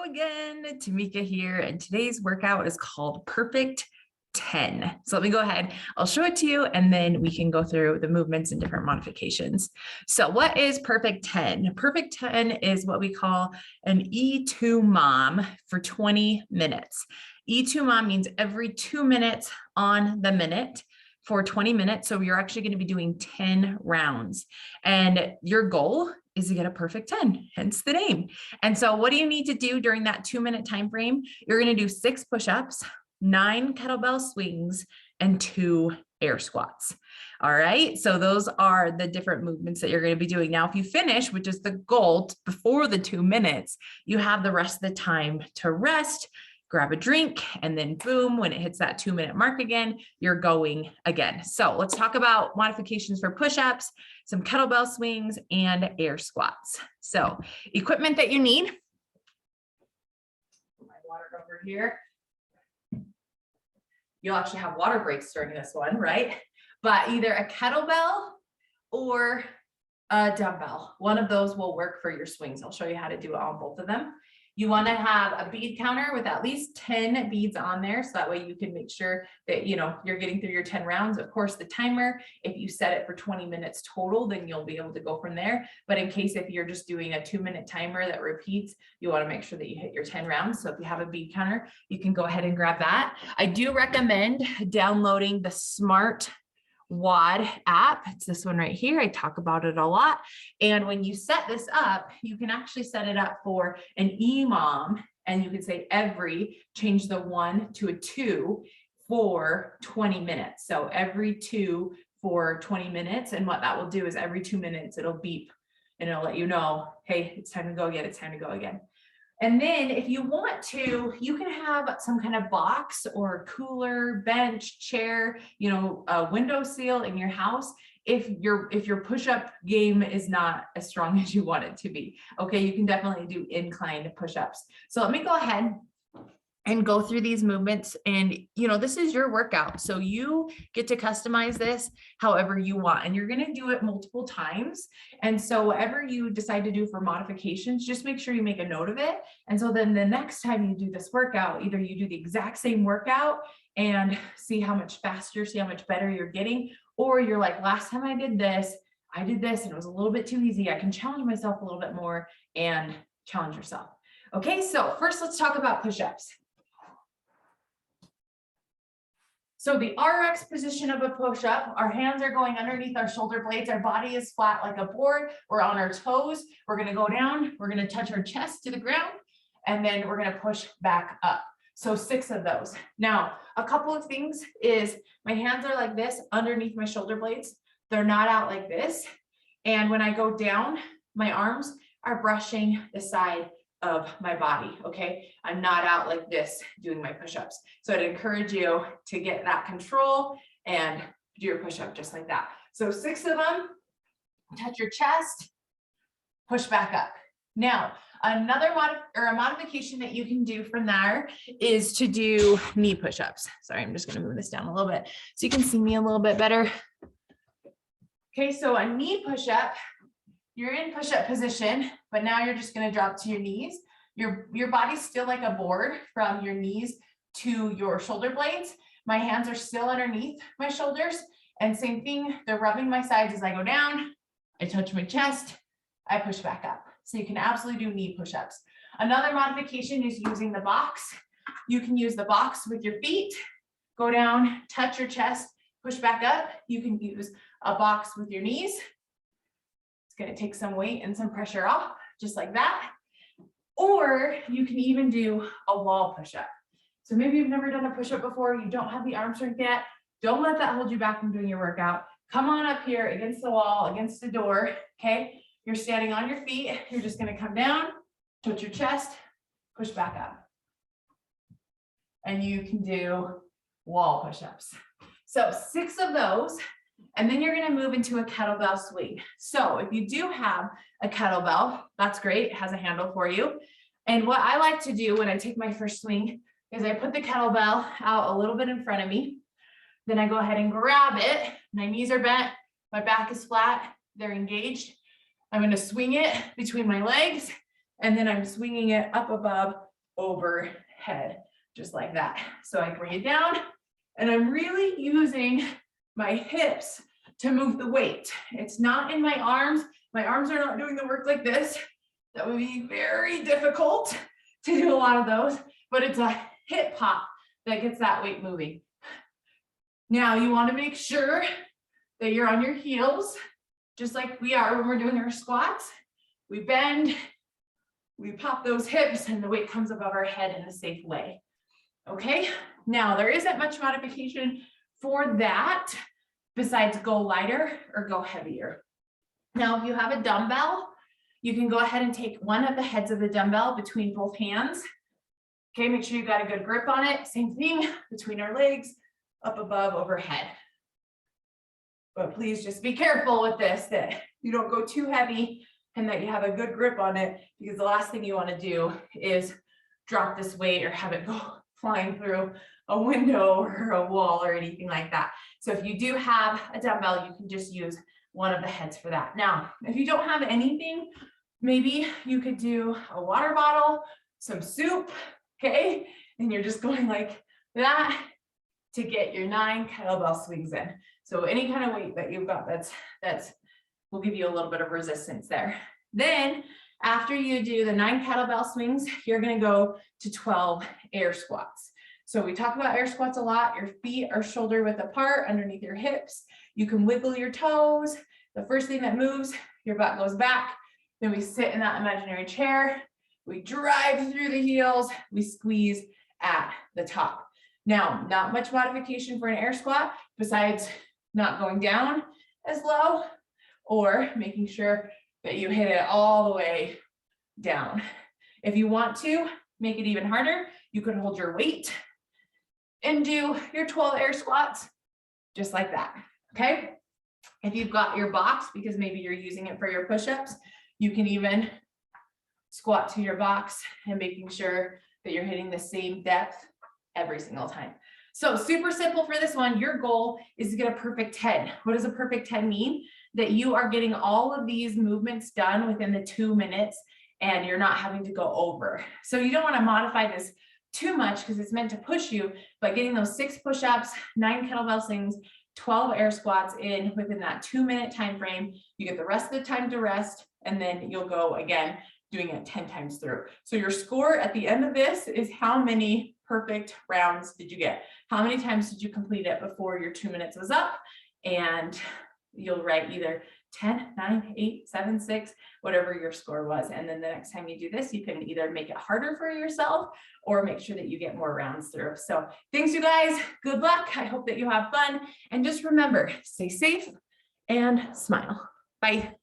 Hello again, Tamika here, and today's workout is called Perfect 10. So let me go ahead, I'll show it to you, and then we can go through the movements and different modifications. So what is Perfect 10? Perfect 10 is what we call an E2 mom for 20 minutes. E2 mom means every 2 minutes on the minute for 20 minutes. So you're actually going to be doing 10 rounds, and your goal is to get a perfect 10, hence the name. And so what do you need to do during that 2-minute time frame? You're going to do 6 push-ups, 9 kettlebell swings, and 2 air squats. All right, so those are the different movements that you're going to be doing. Now, if you finish, which is the goal, before the 2 minutes, you have the rest of the time to rest, grab a drink, and then boom, when it hits that 2-minute mark again, you're going again. So let's talk about modifications for push-ups, some kettlebell swings, and air squats. So equipment that you need. Put my water over here. You'll actually have water breaks during this one, right? But either a kettlebell or a dumbbell. One of those will work for your swings. I'll show you how to do it on both of them. You want to have a bead counter with at least 10 beads on there. So that way you can make sure that, you're getting through your 10 rounds. Of course, the timer, if you set it for 20 minutes total, then you'll be able to go from there. But in case if you're just doing a 2-minute timer that repeats, you want to make sure that you hit your 10 rounds. So if you have a bead counter, you can go ahead and grab that. I do recommend downloading the Smart WOD app. It's this one right here. I talk about it a lot. And when you set this up, you can actually set it up for an EMOM, and you can say change the 1 to a 2 for 20 minutes. So every 2 for 20 minutes. And what that will do is every 2 minutes, it'll beep and it'll let you know, hey, it's time to go again. It's time to go again. And then if you want to, you can have some kind of box or cooler, bench, chair, a window sill in your house if your push-up game is not as strong as you want it to be. Okay, you can definitely do inclined push-ups. So let me go ahead and go through these movements, and this is your workout, so you get to customize this however you want, and you're going to do it multiple times. And so whatever you decide to do for modifications, just make sure you make a note of it. And so then the next time you do this workout, either you do the exact same workout and see how much faster, see how much better you're getting, or you're like, last time I did this and it was a little bit too easy. I can challenge myself a little bit more and challenge yourself. Okay, so first let's talk about push-ups. So the RX position of a push-up, our hands are going underneath our shoulder blades. Our body is flat like a board. We're on our toes. We're going to go down. We're going to touch our chest to the ground, and then we're going to push back up. So 6 of those. Now, a couple of things is my hands are like this underneath my shoulder blades. They're not out like this. And when I go down, my arms are brushing the side of my body. Okay, I'm not out like this doing my push-ups. So I'd encourage you to get that control and do your push-up just like that. So 6 of them, touch your chest, push back up. Now, another modification that you can do from there is to do knee push-ups. Sorry, I'm just going to move this down a little bit so you can see me a little bit better. Okay, so a knee push-up, you're in push-up position, but now you're just going to drop to your knees. Your body's still like a board from your knees to your shoulder blades. My hands are still underneath my shoulders, and same thing, they're rubbing my sides as I go down. I touch my chest, I push back up. So you can absolutely do knee push-ups. Another modification is using the box. You can use the box with your feet, go down, touch your chest, push back up. You can use a box with your knees. It's going to take some weight and some pressure off, just like that. Or you can even do a wall push-up. So maybe you've never done a push-up before, you don't have the arm strength yet. Don't let that hold you back from doing your workout. Come on up here against the wall, against the door, okay? You're standing on your feet. You're just going to come down, touch your chest, push back up. And you can do wall push-ups. So 6 of those. And then you're going to move into a kettlebell swing. So if you do have a kettlebell, that's great. It has a handle for you. And what I like to do when I take my first swing is I put the kettlebell out a little bit in front of me. Then I go ahead and grab it. My knees are bent. My back is flat. They're engaged. I'm going to swing it between my legs, and then I'm swinging it up above overhead, just like that. So I bring it down and I'm really using my hips to move the weight. It's not in my arms. My arms are not doing the work like this. That would be very difficult to do a lot of those, but it's a hip pop that gets that weight moving. Now you want to make sure that you're on your heels, just like we are when we're doing our squats. We bend, we pop those hips, and the weight comes above our head in a safe way. Okay, now there isn't much modification for that besides go lighter or go heavier. Now, if you have a dumbbell, you can go ahead and take one of the heads of the dumbbell between both hands. Okay, make sure you've got a good grip on it. Same thing between our legs, up above, overhead. But please just be careful with this, that you don't go too heavy and that you have a good grip on it, because the last thing you want to do is drop this weight or have it go flying through a window or a wall or anything like that. So if you do have a dumbbell, you can just use one of the heads for that. Now, if you don't have anything, maybe you could do a water bottle, some soup, okay? And you're just going like that to get your 9 kettlebell swings in. So any kind of weight that you've got that's will give you a little bit of resistance there. Then after you do the 9 kettlebell swings, you're going to go to 12 air squats. So we talk about air squats a lot. Your feet are shoulder width apart underneath your hips. You can wiggle your toes. The first thing that moves, your butt goes back. Then we sit in that imaginary chair. We drive through the heels. We squeeze at the top. Now, not much modification for an air squat besides not going down as low or making sure that you hit it all the way down. If you want to make it even harder, you could hold your weight and do your 12 air squats just like that, okay? If you've got your box, because maybe you're using it for your push-ups, you can even squat to your box and making sure that you're hitting the same depth every single time. So super simple for this one. Your goal is to get a perfect 10. What does a perfect 10 mean? That you are getting all of these movements done within the 2 minutes and you're not having to go over. So you don't want to modify this too much because it's meant to push you, but getting those 6 push-ups, 9 kettlebell swings, 12 air squats in within that 2-minute time frame, you get the rest of the time to rest, and then you'll go again doing it 10 times through. So your score at the end of this is how many perfect rounds did you get? How many times did you complete it before your 2 minutes was up? And you'll write either 10, 9, 8, 7, 6, whatever your score was. And then the next time you do this, you can either make it harder for yourself or make sure that you get more rounds through. So thanks, you guys. Good luck. I hope that you have fun. And just remember, stay safe and smile. Bye.